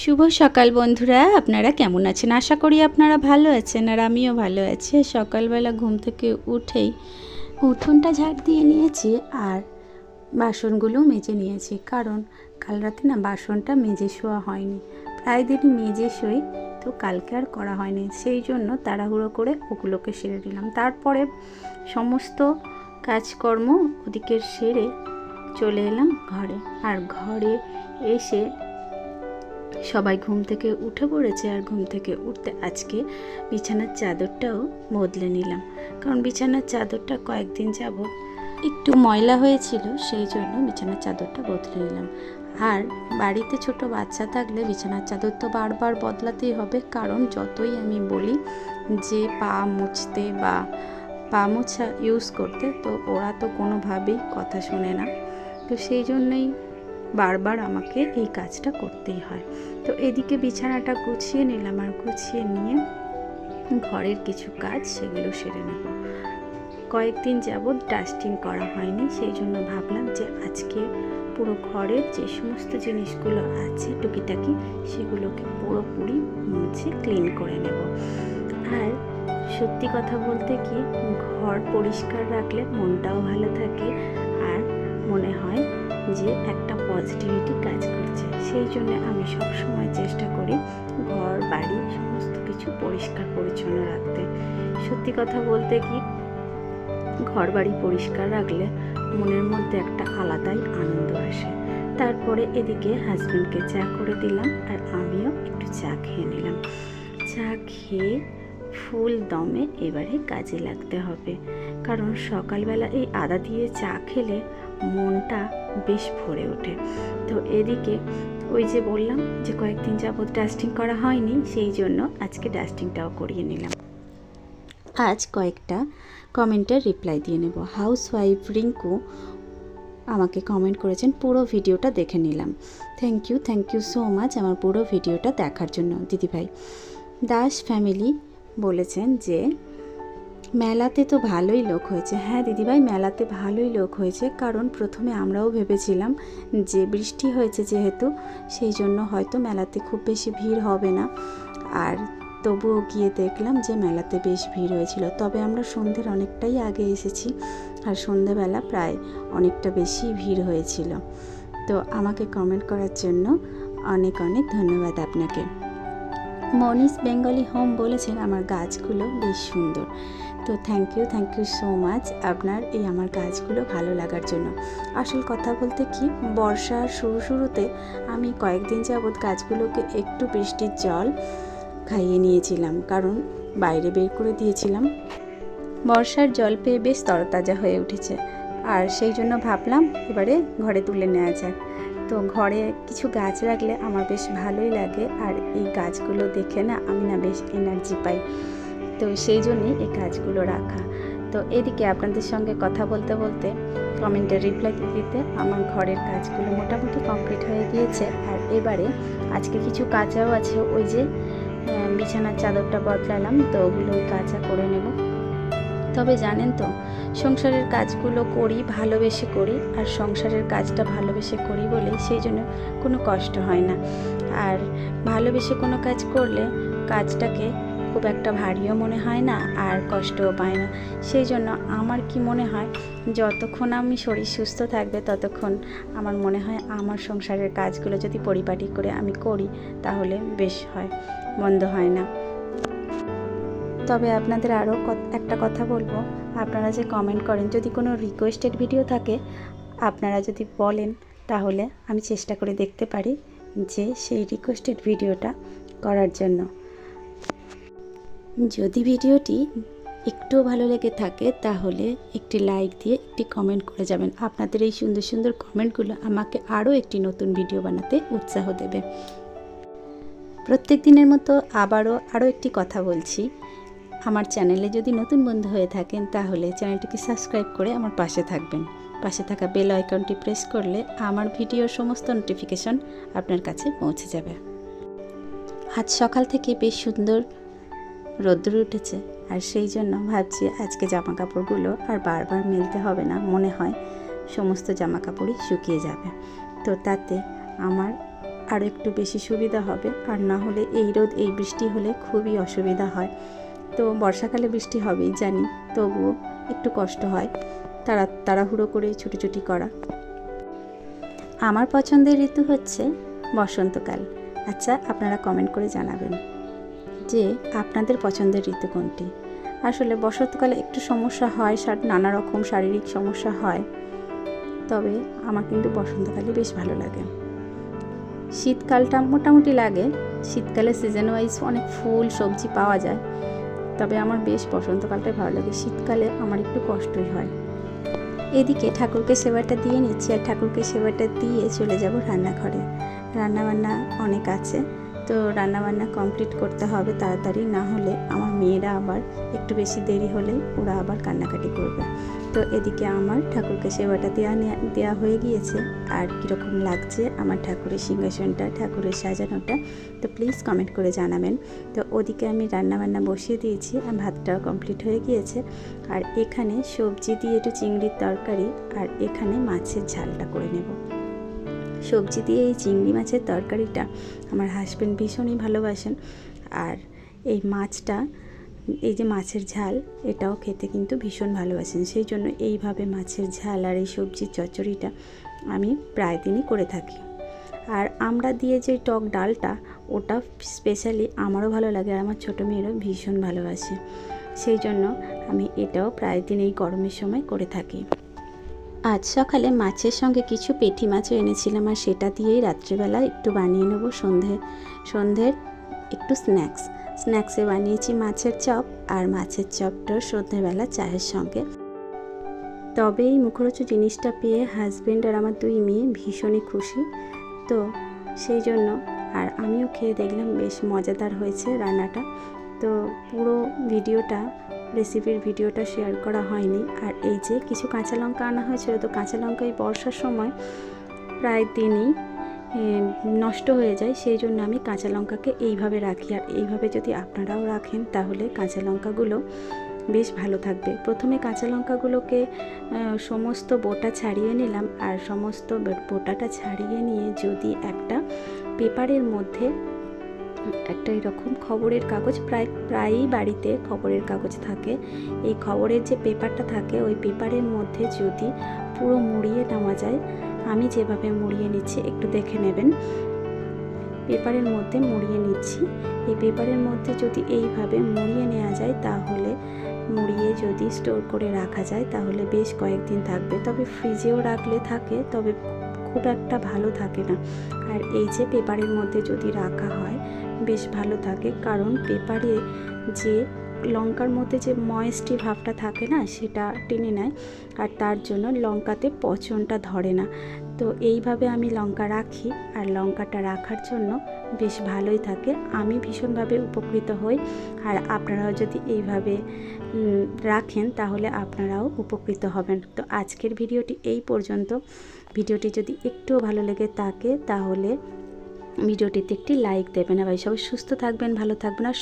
শুভ সকাল বন্ধুরা, আপনারা কেমন আছেন? আশা করি আপনারা ভালো আছেন আর আমিও ভালো আছি। সকালবেলা ঘুম থেকে উঠেই উঠোনটা ঝাড় দিয়ে নিয়েছি আর বাসনগুলো মেজে নিয়েছি, কারণ কাল রাতে না বাসনটা মেজে শোয়া হয়নি। প্রায় দিনই মেজে শোই, তো কালকে আর করা হয়নি, সেই জন্য তাড়াহুড়ো করে ওগুলোকে সেরে দিলাম। তারপরে সমস্ত কাজকর্ম ওদিকে সেরে চলে এলাম ঘরে। আর ঘরে এসে সবাই ঘুম থেকে উঠে পড়েছে, আর ঘুম থেকে উঠতে আজকে বিছানার চাদরটাও বদলে নিলাম, কারণ বিছানার চাদরটা কয়েকদিন যাবত একটু ময়লা হয়েছিল, সেই জন্য বিছানার চাদরটা বদলে নিলাম। আর বাড়িতে ছোট বাচ্চা থাকলে বিছানার চাদর তো বারবার বদলাতেই হবে, কারণ যতই আমি বলি যে পা মুছতে বা পা মোছা ইউজ করতে, তো ওরা তো কোনোভাবেই কথা শোনে না, তো সেই জন্যই বারবার আমাকে এই কাজটা করতেই হয়। তো এদিকে বিছানাটা গুছিয়ে নিলাম, আর গুছিয়ে নিয়ে ঘরের কিছু কাজ সেগুলো সেরে নেব। কয়েকদিন যাবৎ ডাস্টিং করা হয়নি, সেই জন্য ভাবলাম যে আজকে পুরো ঘরের যে সমস্ত জিনিসগুলো আছে টুকিটাকি সেগুলোকে পুরোপুরি মুছে ক্লিন করে নেব। আর সত্যি কথা বলতে কি, ঘর পরিষ্কার রাখলে মনটাও ভালো থাকে আর মনে হয় যে একটা পজিটিভিটি কাজ করছে। সেই জন্য আমি সব সময় চেষ্টা করি ঘর বাড়ি সমস্ত কিছু পরিষ্কার পরিচ্ছন্ন রাখতে। সত্যি কথা বলতে কি, ঘর বাড়ি পরিষ্কার রাখলে মনের মধ্যে একটা আলাদাই আনন্দ আসে। তারপরে এদিকে হাজব্যান্ডকে চা করে দিলাম, আর আমিও একটু চা খেয়ে নিলাম। চা খেয়ে ফুল দমে এবারে কাজে লাগতে হবে, কারণ সকালবেলা এই আদা দিয়ে চা খেলে মনটা বেশ ভরে ওঠে। তো এদিকে ওই যে বললাম যে কয়েকদিন যাবৎ ডাস্টিং করা হয়নি, সেই জন্য আজকে ডাস্টিংটাও করিয়ে নিলাম। আজ কয়েকটা কমেন্টের রিপ্লাই দিয়ে নেব। হাউসওয়াইফ রিঙ্কু আমাকে কমেন্ট করেছেন, পুরো ভিডিওটা দেখে নিলাম। থ্যাংক ইউ সো মাচ আমার পুরো ভিডিওটা দেখার জন্য দিদিভাই। দাস ফ্যামিলি বলেছেন যে মেলাতে তো ভালোই লোক হয়েছে। হ্যাঁ দিদিভাই, মেলাতে ভালোই লোক হয়েছে, কারণ প্রথমে আমরাও ভেবেছিলাম যে বৃষ্টি হয়েছে যেহেতু, সেই জন্য হয়তো মেলাতে খুব বেশি ভিড় হবে না, আর তবুও গিয়ে দেখলাম যে মেলাতে বেশ ভিড় হয়েছিল। তবে আমরা সন্ধ্যের অনেকটাই আগে এসেছি, আর সন্ধ্যেবেলা প্রায় অনেকটা বেশি ভিড় হয়েছিল। তো আমাকে কমেন্ট করার জন্য অনেক অনেক ধন্যবাদ আপনাকে। মনিস বেঙ্গলি হোম বলেছেন আমার গাছগুলো বেশ সুন্দর। তো থ্যাংক ইউ সো মাচ আপনার এই আমার গাছগুলো ভালো লাগার জন্য। আসল কথা বলতে কি, বর্ষার শুরুতে আমি কয়েকদিন যাবৎ গাছগুলোকে একটু বৃষ্টির জল খাইয়ে নিয়েছিলাম, কারণ বাইরে বের করে দিয়েছিলাম। বর্ষার জল পেয়ে বেশ তরতাজা হয়ে উঠেছে, আর সেই জন্য ভাবলাম এবারে ঘরে তুলে নেওয়া যাক। তো ঘরে কিছু গাছ রাখলে আমার বেশ ভালোই লাগে, আর এই গাছগুলো দেখে না আমি না বেশ এনার্জি পাই, তো সেই জন্যই এই গাছগুলো রাখা। তো এদিকে আপনাদের সঙ্গে কথা বলতে বলতে কমেন্টের রিপ্লাই দিতে আমার ঘরের কাজগুলো মোটামুটি কমপ্লিট হয়ে গিয়েছে। আর এবারে আজকে কিছু কাঁচাও আছে, ওই যে বিছানার চাদরটা বদলালাম, তো ওগুলো কাঁচা করে নেব। তবে জানেন তো, সংসারের কাজগুলো করি ভালোবেসে করি, আর সংসারের কাজটা ভালোবেসে করি বলে সেই জন্য কোনো কষ্ট হয় না। আর ভালোবেসে কোনো কাজ করলে কাজটাকে খুব একটা ভারীও মনে হয় না, আর কষ্টও পায় না। সেই জন্য আমার কি মনে হয়, যতক্ষণ আমি শরীর সুস্থ থাকবে ততক্ষণ আমার মনে হয় আমার সংসারের কাজগুলো যদি পরিপাটি করে আমি করি তাহলে বেশ হয়, মন্দ হয় না। তবে আপনাদের আরও একটা কথা বলবো, আপনারা যে কমেন্ট করেন, যদি কোনো রিকোয়েস্টেড ভিডিও থাকে আপনারা যদি বলেন তাহলে আমি চেষ্টা করে দেখতে পারি যে সেই রিকোয়েস্টেড ভিডিওটা করার জন্য। যদি ভিডিওটি একটু ভালো লেগে থাকে তাহলে একটি লাইক দিয়ে একটি কমেন্ট করে যাবেন। আপনাদের এই সুন্দর সুন্দর কমেন্টগুলো আমাকে আরও একটি নতুন ভিডিও বানাতে উৎসাহ দেবে। প্রত্যেক দিনের মতো আরও একটি কথা বলছি, আমার চ্যানেলে যদি নতুন বন্ধু হয়ে থাকেন তাহলে চ্যানেলটিকে সাবস্ক্রাইব করে আমার পাশে থাকবেন। পাশে থাকা বেল আইকনটি প্রেস করলে আমার ভিডিওর সমস্ত নোটিফিকেশন আপনার কাছে পৌঁছে যাবে। আজ সকাল থেকে বেশ সুন্দর রোদ্দুর উঠেছে, আর সেই জন্য ভাবছি আজকে জামা কাপড়গুলো আর বারবার মেলতে হবে না, মনে হয় সমস্ত জামা কাপড়ই শুকিয়ে যাবে। তো তাতে আমার আরও একটু বেশি সুবিধা হবে, আর না হলে এই রোদ এই বৃষ্টি হলে খুবই অসুবিধা হয়। তো বর্ষাকালে বৃষ্টি হবেই জানি, তবুও একটু কষ্ট হয় তাড়াহুড়ো করে ছুটি করা। আমার পছন্দের ঋতু হচ্ছে বসন্তকাল। আচ্ছা, আপনারা কমেন্ট করে জানাবেন যে আপনাদের পছন্দের ঋতু কোনটি। আসলে বসন্তকালে একটু সমস্যা হয়, নানা রকম শারীরিক সমস্যা হয়, তবে আমার কিন্তু বসন্তকালে বেশ ভালো লাগে। শীতকালটা মোটামুটি লাগে, শীতকালে সিজন ওয়াইজ অনেক ফুল সবজি পাওয়া যায়, তবে আমার বেশ বসন্তকালটাই ভালো লাগে। শীতকালে আমার একটু কষ্টই হয়। এদিকে ঠাকুরকে সেবাটা দিয়ে নিচ্ছি, আর ঠাকুরকে সেবাটা দিয়ে চলে যাব রান্নাঘরে। রান্নাবান্না অনেক আছে, তো রান্নাবান্না কমপ্লিট করতে হবে তাড়াতাড়ি, না হলে আমার মেয়েরা আবার একটু বেশি দেরি হলেই ওরা আবার কান্নাকাটি করবে। তো এদিকে আমার ঠাকুরকে সেবাটা দেওয়া হয়ে গিয়েছে। আর কীরকম লাগছে আমার ঠাকুরের সিংহাসনটা, ঠাকুরের সাজানোটা, তো প্লিজ কমেন্ট করে জানাবেন। তো ওদিকে আমি রান্নাবান্না বসিয়ে দিয়েছি, আর ভাতটাও কমপ্লিট হয়ে গিয়েছে। আর এখানে সবজি দিয়ে একটু চিংড়ির তরকারি, আর এখানে মাছের ঝালটা করে নেব। সবজি দিয়ে এই চিংড়ি মাছের তরকারিটা আমার হাজব্যান্ড ভীষণই ভালোবাসেন, আর এই মাছটা, এই যে মাছের ঝাল, এটাও খেতে কিন্তু ভীষণ ভালোবাসেন। সেই জন্য এইভাবে মাছের ঝাল আর এই সবজির চচ্চড়িটা আমি প্রায় দিনই করে থাকি। আর আমরা দিয়ে যে টক ডালটা, ওটা স্পেশালি আমারও ভালো লাগে, আর আমার ছোটো মেয়েরও ভীষণ ভালোবাসে। সেই জন্য আমি এটাও প্রায় দিন এই গরমের সময় করে থাকি। আজ সকালে মাছের সঙ্গে কিছু পেটি মাছও এনেছিলাম, আর সেটা দিয়েই রাত্রিবেলা একটু বানিয়ে নেব সন্ধ্যের একটু স্ন্যাক্সে বানিয়েছি মাছের চপ, আর মাছের চপটা সন্ধ্যেবেলা চায়ের সঙ্গে। তবে এই মুখরোচক জিনিসটা পেয়ে হাজব্যান্ড আর আমার দুই মেয়ে ভীষণই খুশি, তো সেই জন্য আর আমিও খেয়ে দেখলাম বেশ মজাদার হয়েছে রান্নাটা। তো পুরো রেসিপির ভিডিওটা শেয়ার করা হয়নি। আর এই যে কিছু কাঁচা লঙ্কা আনা হয়েছিল, তো কাঁচা লঙ্কা এই বর্ষার সময় প্রায় দিনই নষ্ট হয়ে যায়, সেই জন্য আমি কাঁচা লঙ্কাকে এইভাবে রাখি। আর এইভাবে যদি আপনারাও রাখেন তাহলে কাঁচা লঙ্কাগুলো বেশ ভালো থাকবে। প্রথমে কাঁচা লঙ্কাগুলোকে সমস্ত বোটা ছাড়িয়ে নিলাম, আর সমস্ত বোটাটা ছাড়িয়ে নিয়ে যদি একটা পেপারের মধ্যে একটা এরকম খবরের কাগজ, প্রায়ই বাড়িতে খবরের কাগজ থাকে, এই খবরের যে পেপারটা থাকে ওই পেপারের মধ্যে যদি পুরো মুড়িয়ে নেওয়া যায়, আমি যেভাবে মুড়িয়ে নিচ্ছি একটু দেখে নেবেন। পেপারের মধ্যে মুড়িয়ে নিচ্ছি, এই পেপারের মধ্যে যদি এইভাবে মুড়িয়ে নেওয়া যায়, তাহলে মুড়িয়ে যদি স্টোর করে রাখা যায় তাহলে বেশ কয়েকদিন থাকবে। তবে ফ্রিজেও রাখলে থাকে, তবে খুব একটা ভালো থাকে না। আর এই যে পেপারের মধ্যে যদি রাখা হয় বেশ ভালো থাকে, কারণ পেপারে যে লঙ্কার মধ্যে যে ময়েস্টি ভাবটা থাকে না, সেটা টেনে নেয়, আর তার জন্য লঙ্কাতে পচনটা ধরে না। তো এইভাবে আমি লঙ্কা রাখি, আর লঙ্কাটা রাখার জন্য বেশ ভালোই থাকে, আমি ভীষণভাবে উপকৃত হই। আর আপনারাও যদি এইভাবে রাখেন তাহলে আপনারাও উপকৃত হবেন। তো আজকের ভিডিওটি এই পর্যন্ত। ভিডিওটি যদি একটুও ভালো লেগে থাকে তাহলে ভিডিওটিতে একটি লাইক দেবেন। আর সবাই সুস্থ থাকবেন, ভালো থাকবেন, আর